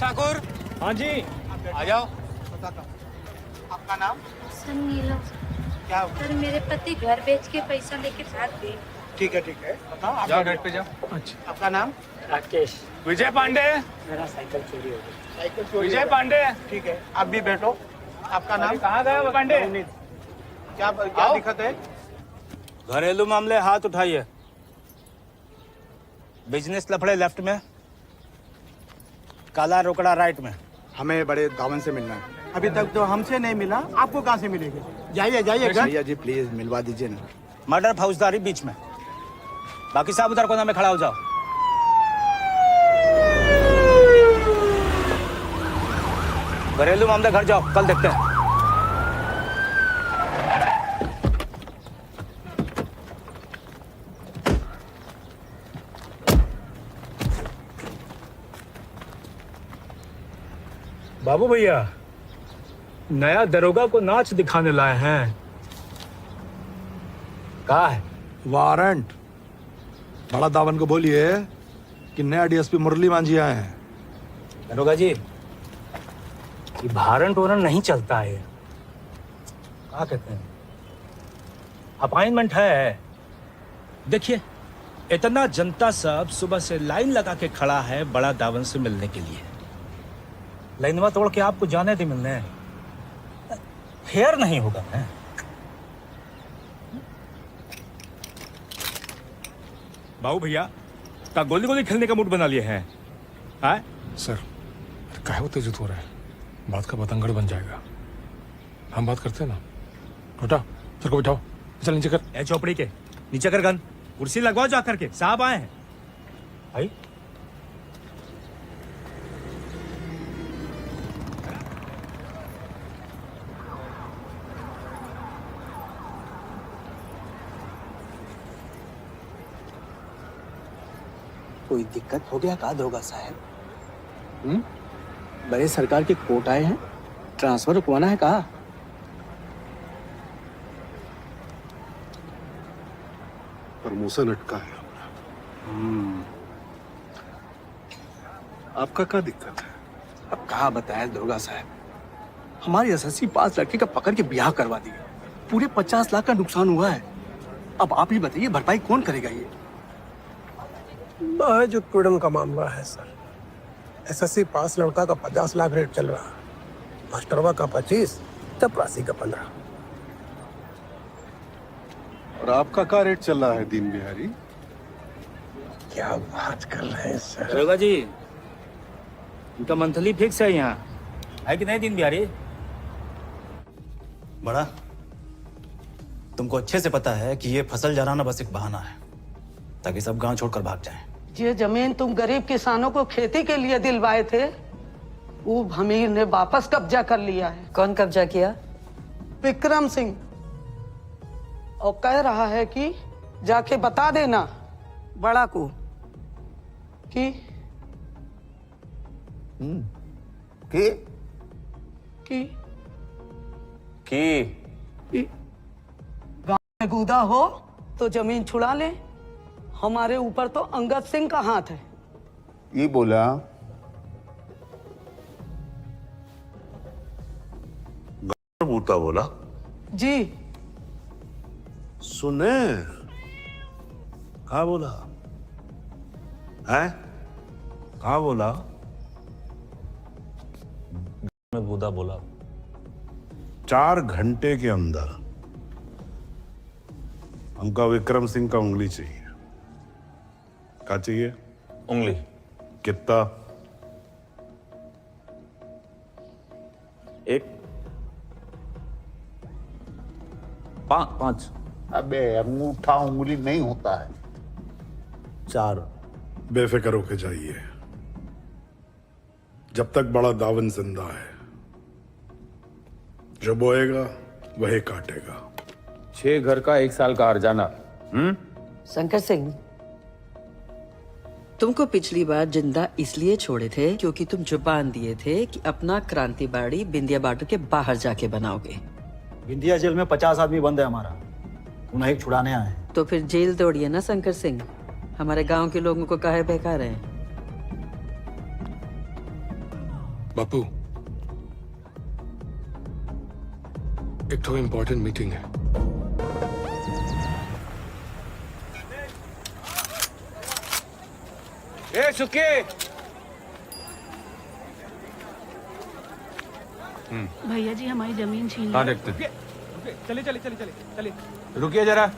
ठाकुर। हाँ जी। आ जाओ। बताता हूँ। आपका नाम? सर नीलम। क्या हुआ? सर मेरे पति घर बेच के पैसा लेके भाग गए। ठीक है बताओ। जाओ आपका गेट पे जाओ। अच्छा। आपका नाम? राकेश। विजय पांडे। मेरा साइकिल चोरी हो गई। साइकिल चोरी विजय हो गई। पांडे। ठीक है, आप भी बैठो। आपका नाम? कहाँ गए पांडे? क्या आओ। दिक्कत है? घरेलू मामले हाथ उठाइए। बिजनेस लफड़े लेफ्ट में, काला रोकड़ा राइट में। हमें बड़े दावन से मिलना है। अभी तक तो हमसे नहीं मिला, आपको कहाँ से मिलेगा? जाइए भैया जी, प्लीज मिलवा दीजिए ना। मर्डर फौजदारी बीच में। बाकी सब उधर कोना में खड़ा हो जाओ। घरेलू मामले घर जाओ, कल देखते हैं। बाबू भैया, नया दरोगा को नाच दिखाने लाए हैं। कहा है? वारंट। बड़ा दावन को बोलिए कि नया डीएसपी मुरली मांझी आए हैं। दरोगा जी, ये भारन टोरन नहीं चलता है। क्या कहते हैं? अपॉइंटमेंट है। देखिए, इतना जनता सब सुबह से लाइन लगा के खड़ा है बड़ा दावन से मिलने के लिए। लाइनवा तोड़ के आपको जाने दे मिलने, फेयर नहीं होगा ना। बाबू भैया का गोली गोली खेलने का मूड बना लिए हैं। हाँ? सर, काहे उत्तेजित हो रहा है? बात का बतंगड़ बन जाएगा। हम बात करते हैं ना। उठा, सर को बिठाओ। चल नीचे कर। ए चौपड़ी के नीचे कर गन। कुर्सी लगवाओ जा करके, साहब आए हैं। भाई कोई दिक्कत हो गया का दरोगा साहब? बड़े सरकार के कोर्ट आए हैं, ट्रांसफर रुकवाना है कहा? प्रमोशन अटका है। आपका क्या दिक्कत है? अब कहा बताया दरोगा साहब, हमारी एसएससी पास लड़के का पकड़ के ब्याह करवा दिया। पूरे 50 लाख का नुकसान हुआ है। अब आप ही बताइए, भरपाई कौन करेगा? ये महज उत्पीड़न का मामला है सर। एसएससी पास लड़का का 50 लाख रेट चल रहा, मास्टरवा का 25, चपरासी का 15। और आपका क्या रेट चल रहा है दीन बिहारी? क्या बात कर रहे हैं सर? दरोगा जी, इनका मंथली फिक्स है यहाँ, है कि नहीं दीन बिहारी? बड़ा, तुमको अच्छे से पता है कि ये फसल जलाना बस एक बहाना है ताकि सब गांव छोड़कर भाग जाएं। ये जमीन तुम गरीब किसानों को खेती के लिए दिलवाए थे, वो अमीर ने वापस कब्जा कर लिया है। कौन कब्जा किया? विक्रम सिंह। और कह रहा है कि जाके बता देना बड़ा को कि के? कि की गांव में कूदा हो तो जमीन छुड़ा ले। हमारे ऊपर तो अंगद सिंह का हाथ है। ये बोला बूता बोला जी। सुने कहा बोला है? कहा बोला? में बूदा बोला। 4 घंटे के अंदर हमका विक्रम सिंह का उंगली चाहिए। क्या चाहिए? उंगली। कितना? 1 5। अबे अंगूठा उंगली नहीं होता है। 4। बेफिक्र होके जाइए, जब तक बड़ा दावन जिंदा है। जो बोएगा वही काटेगा। 6 घर का 1 साल का हर्जाना। शंकर सिंह, तुमको पिछली बार जिंदा इसलिए छोड़े थे क्योंकि तुम जुबान दिए थे कि अपना क्रांति बाड़ी बिंदिया बॉर्डर के बाहर जाके बनाओगे। बिंदिया जेल में 50 आदमी बंद है हमारा, उन्हें एक छुड़ाने आए हैं। तो फिर जेल तोड़िए ना शंकर सिंह, हमारे गांव के लोगों को काहे बहका रहे हैं? बापू, एक तो इम्पोर्टेंट मीटिंग है। ए सुके, भैया जी हमारी जमीन छीन हाँ देखते हैं। चले चले चले चले चले। रुकिए जरा।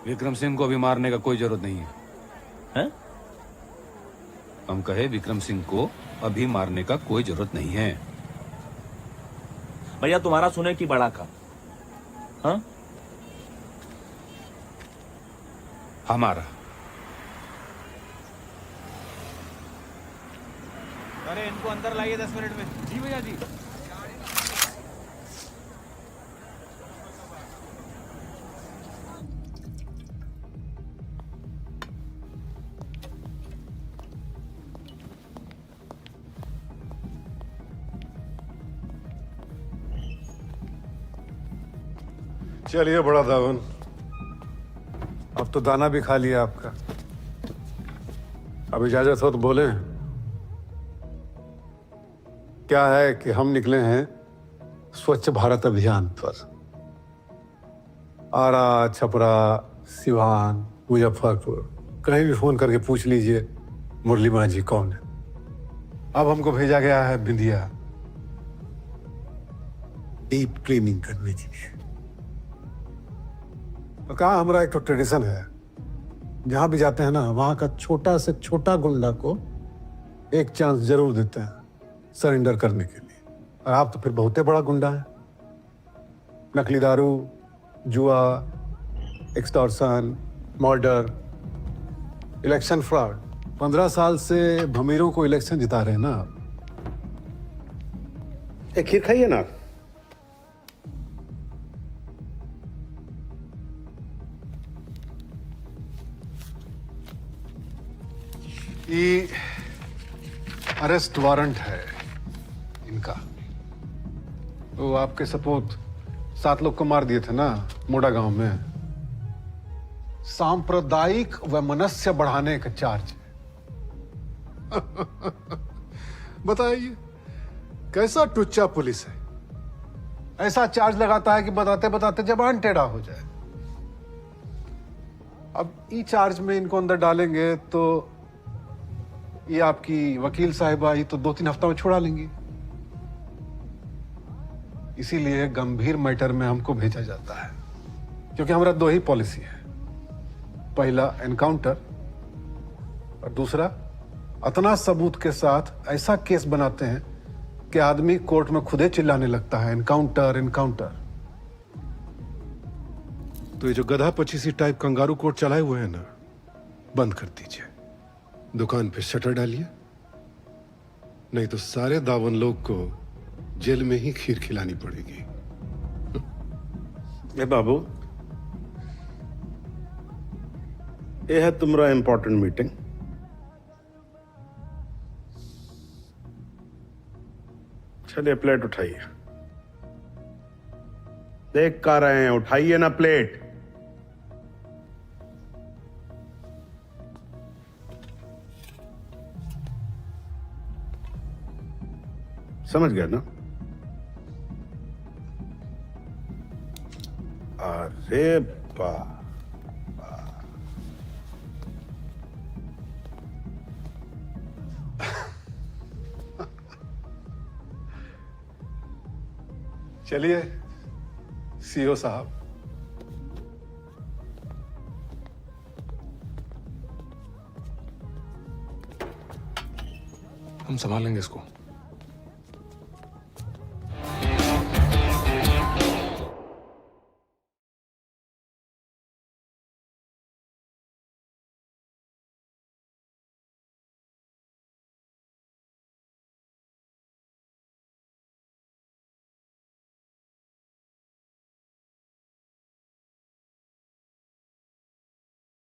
विक्रम सिंह को अभी मारने का कोई जरूरत नहीं है। हैं? हम कहे विक्रम सिंह को अभी मारने का कोई जरूरत नहीं है। भैया तुम्हारा सुने की बड़ा का? हाँ? हमारा। अरे इनको अंदर लाइए 10 मिनट में। जी भैया जी। चलिए बड़ा दावन, अब तो दाना भी खा लिया आपका। अब इजाजत हो तो बोले। क्या है कि हम निकले हैं स्वच्छ भारत अभियान पर। आरा, छपरा, सिवान, मुजफ्फरपुर, कहीं भी फोन करके पूछ लीजिए मुरली माँ जी कौन है। अब हमको भेजा गया है बिंदिया डीप क्लीनिंग करने के लिए। और कहा हमारा एक तो ट्रेडिशन है, जहां भी जाते हैं ना वहां का छोटा से छोटा गुंडा को एक चांस जरूर देते हैं सरेंडर करने के लिए। और आप तो फिर बहुत बड़ा गुंडा है। नकली दारू, जुआ, एक्सटॉर्शन, मर्डर, इलेक्शन फ्रॉड। 15 साल से भमीरों को इलेक्शन जिता रहे हैं ना आप। एक खीर खाइए ना। ये अरेस्ट वारंट है इनका। वो आपके सपूत 7 लोग को मार दिए थे ना मोड़ा गांव में। सांप्रदायिक वैमनस्य बढ़ाने का चार्ज है। बताइए कैसा टुच्चा पुलिस है। ऐसा चार्ज लगाता है कि बताते बताते जबान टेढ़ा हो जाए। अब ई चार्ज में इनको अंदर डालेंगे तो ये आपकी वकील साहिबा ही तो 2-3 हफ्ता में छुड़ा लेंगी। इसीलिए गंभीर मैटर में हमको भेजा जाता है, क्योंकि हमारा 2 ही पॉलिसी है। पहला एनकाउंटर और दूसरा इतना सबूत के साथ ऐसा केस बनाते हैं कि आदमी कोर्ट में खुदे चिल्लाने लगता है एनकाउंटर एनकाउंटर। तो ये जो गधा पचीसी टाइप कंगारू कोर्ट चलाए हुए हैं ना, बंद कर दीजिए। दुकान पे शटर डालिए, नहीं तो सारे दावन लोग को जेल में ही खीर खिलानी पड़ेगी। ए बाबू, ये है तुम्हारा इंपॉर्टेंट मीटिंग। चलिए प्लेट उठाइए। देख कर रहे हैं, उठाइए ना प्लेट। समझ गया ना? अरे वाह, चलिए सीओ साहब। हम संभाल लेंगे इसको।